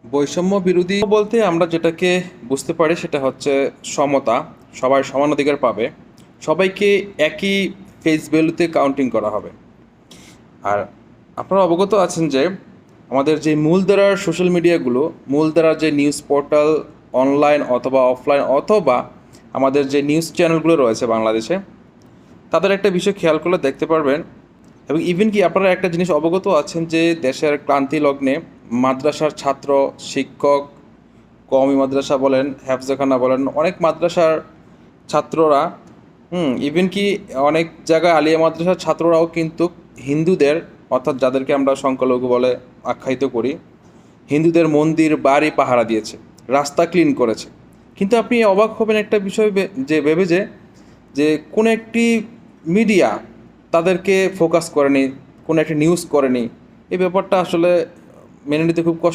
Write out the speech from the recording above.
বৈষম্য বিরোধী বলতে আমরা যেটাকে বুঝতে পারি সেটা হচ্ছে সমতা। সবাই সমান অধিকার পাবে, সবাইকে একই ফেস ভ্যালুতে কাউন্টিং করা হবে। আর আপনারা অবগত আছেন যে আমাদের যে মূলধারার সোশ্যাল মিডিয়াগুলো, মূলধারার যে নিউজ পোর্টাল অনলাইন অথবা অফলাইন অথবা আমাদের যে নিউজ চ্যানেলগুলো রয়েছে বাংলাদেশে, তাদের একটা বিষয় খেয়াল করলে দেখতে পারবেন। এবং ইভেন কি আপনারা একটা জিনিস অবগত আছেন যে দেশের ক্লান্তি লগ্নে মাদ্রাসার ছাত্র, শিক্ষক, কওমি মাদ্রাসা বলেন, হেফজখানা বলেন, অনেক মাদ্রাসার ছাত্ররা, ইভেন কি অনেক জায়গায় আলিয়া মাদ্রাসার ছাত্ররাও কিন্তু হিন্দুদের, অর্থাৎ যাদেরকে আমরা সংখ্যালঘু বলে আখ্যায়িত করি, হিন্দুদের মন্দির বাড়ি পাহারা দিয়েছে, রাস্তা ক্লিন করেছে। কিন্তু আপনি অবাক হবেন একটা বিষয় যে ভেবে যে কোনো একটি মিডিয়া তাদেরকে ফোকাস করেনি, কোনো একটি নিউজ করেনি। এই ব্যাপারটা আসলে মেনে নিতে খুব কষ্ট।